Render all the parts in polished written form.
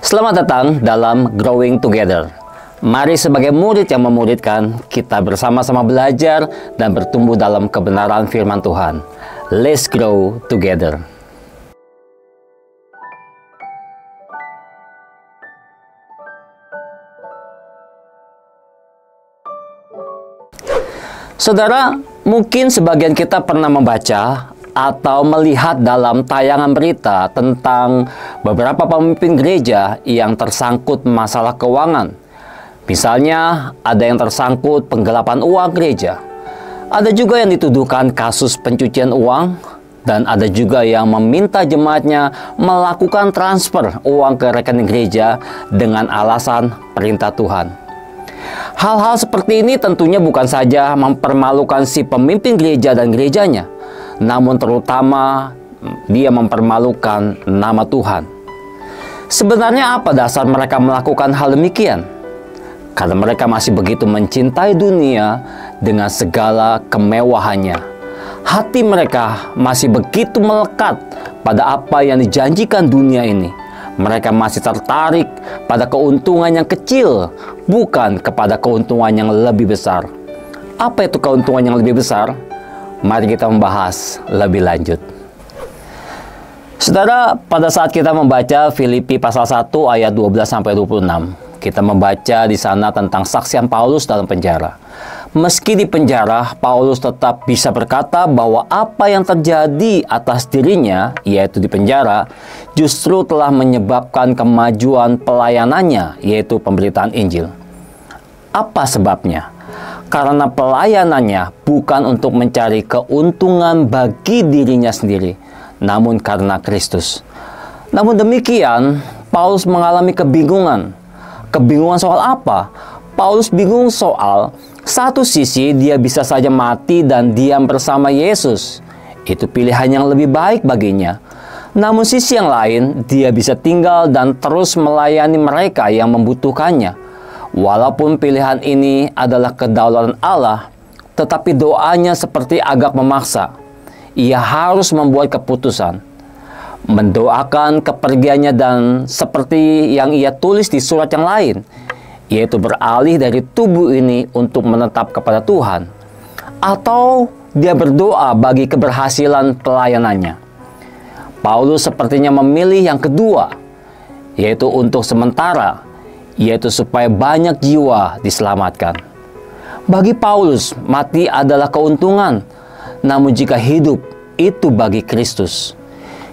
Selamat datang dalam Growing Together. Mari sebagai murid yang memuridkan, kita bersama-sama belajar dan bertumbuh dalam kebenaran firman Tuhan. Let's grow together. Saudara, mungkin sebagian kita pernah membaca atau melihat dalam tayangan berita tentang beberapa pemimpin gereja yang tersangkut masalah keuangan. Misalnya, ada yang tersangkut penggelapan uang gereja. Ada juga yang dituduhkan kasus pencucian uang, dan ada juga yang meminta jemaatnya melakukan transfer uang ke rekening gereja dengan alasan perintah Tuhan. Hal-hal seperti ini tentunya bukan saja mempermalukan si pemimpin gereja dan gerejanya, namun terutama dia mempermalukan nama Tuhan. Sebenarnya apa dasar mereka melakukan hal demikian? Karena mereka masih begitu mencintai dunia dengan segala kemewahannya. Hati mereka masih begitu melekat pada apa yang dijanjikan dunia ini. Mereka masih tertarik pada keuntungan yang kecil, bukan kepada keuntungan yang lebih besar. Apa itu keuntungan yang lebih besar? Mari kita membahas lebih lanjut. Saudara, pada saat kita membaca Filipi pasal 1 ayat 12-26, kita membaca di sana tentang saksian Paulus dalam penjara. Meski di penjara, Paulus tetap bisa berkata bahwa apa yang terjadi atas dirinya, yaitu di penjara, justru telah menyebabkan kemajuan pelayanannya, yaitu pemberitaan Injil. Apa sebabnya? Karena pelayanannya bukan untuk mencari keuntungan bagi dirinya sendiri, namun karena Kristus. Namun demikian, Paulus mengalami kebingungan. Kebingungan soal apa? Paulus bingung soal satu sisi dia bisa saja mati dan diam bersama Yesus. Itu pilihan yang lebih baik baginya. Namun sisi yang lain, dia bisa tinggal dan terus melayani mereka yang membutuhkannya. Walaupun pilihan ini adalah kedaulatan Allah, tetapi doanya seperti agak memaksa. Ia harus membuat keputusan, mendoakan kepergiannya, dan seperti yang ia tulis di surat yang lain, yaitu beralih dari tubuh ini untuk menetap kepada Tuhan, atau dia berdoa bagi keberhasilan pelayanannya. Paulus sepertinya memilih yang kedua, yaitu untuk sementara, yaitu supaya banyak jiwa diselamatkan. Bagi Paulus, mati adalah keuntungan, namun jika hidup, itu bagi Kristus.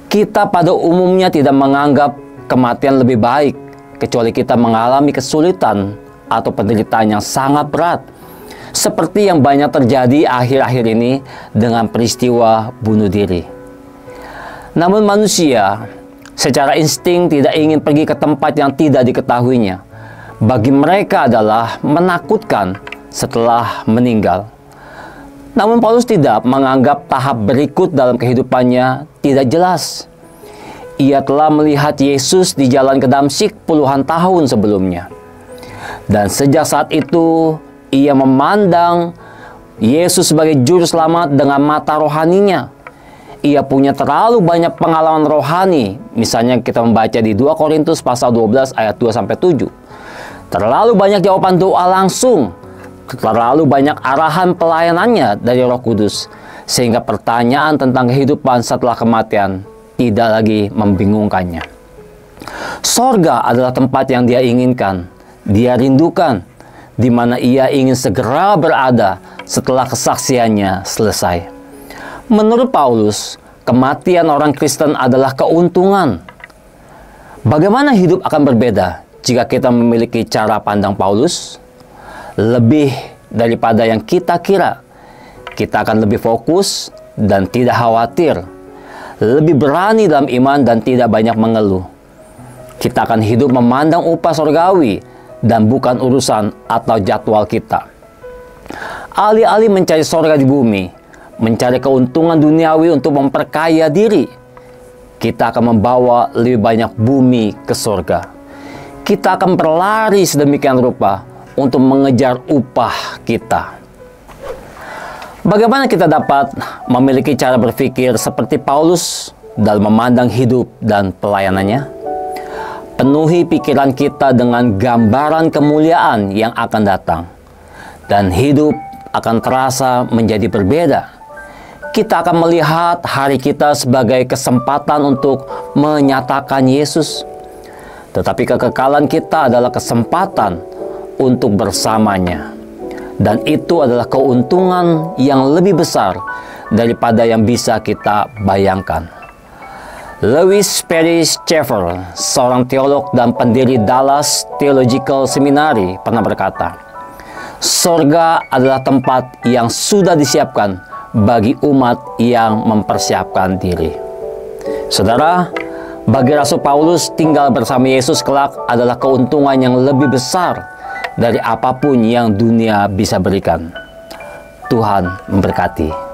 Kita pada umumnya tidak menganggap kematian lebih baik, kecuali kita mengalami kesulitan atau penderitaan yang sangat berat, seperti yang banyak terjadi akhir-akhir ini dengan peristiwa bunuh diri. Namun manusia secara insting tidak ingin pergi ke tempat yang tidak diketahuinya. Bagi mereka adalah menakutkan setelah meninggal. Namun Paulus tidak menganggap tahap berikut dalam kehidupannya tidak jelas. Ia telah melihat Yesus di jalan ke Damsyik puluhan tahun sebelumnya. Dan sejak saat itu, ia memandang Yesus sebagai juru selamat dengan mata rohaninya. Ia punya terlalu banyak pengalaman rohani. Misalnya kita membaca di 2 Korintus pasal 12 ayat 2-7. Terlalu banyak jawaban doa langsung. Terlalu banyak arahan pelayanannya dari Roh Kudus. Sehingga pertanyaan tentang kehidupan setelah kematian tidak lagi membingungkannya. Sorga adalah tempat yang dia inginkan, dia rindukan, di mana ia ingin segera berada setelah kesaksiannya selesai. Menurut Paulus, kematian orang Kristen adalah keuntungan. Bagaimana hidup akan berbeda jika kita memiliki cara pandang Paulus? Lebih daripada yang kita kira, kita akan lebih fokus dan tidak khawatir, lebih berani dalam iman dan tidak banyak mengeluh. Kita akan hidup memandang upah surgawi dan bukan urusan atau jadwal kita. Alih-alih mencari surga di bumi, mencari keuntungan duniawi untuk memperkaya diri, kita akan membawa lebih banyak bumi ke surga. Kita akan berlari sedemikian rupa untuk mengejar upah kita. Bagaimana kita dapat memiliki cara berpikir seperti Paulus dalam memandang hidup dan pelayanannya? Penuhi pikiran kita dengan gambaran kemuliaan yang akan datang, dan hidup akan terasa menjadi berbeda. Kita akan melihat hari kita sebagai kesempatan untuk menyatakan Yesus, tetapi kekekalan kita adalah kesempatan untuk bersamanya. Dan itu adalah keuntungan yang lebih besar daripada yang bisa kita bayangkan. Lewis Perry Schaeffer, seorang teolog dan pendiri Dallas Theological Seminary, pernah berkata, "Sorga adalah tempat yang sudah disiapkan bagi umat yang mempersiapkan diri." Saudara, bagi Rasul Paulus, tinggal bersama Yesus kelak adalah keuntungan yang lebih besar dari apapun yang dunia bisa berikan. Tuhan memberkati.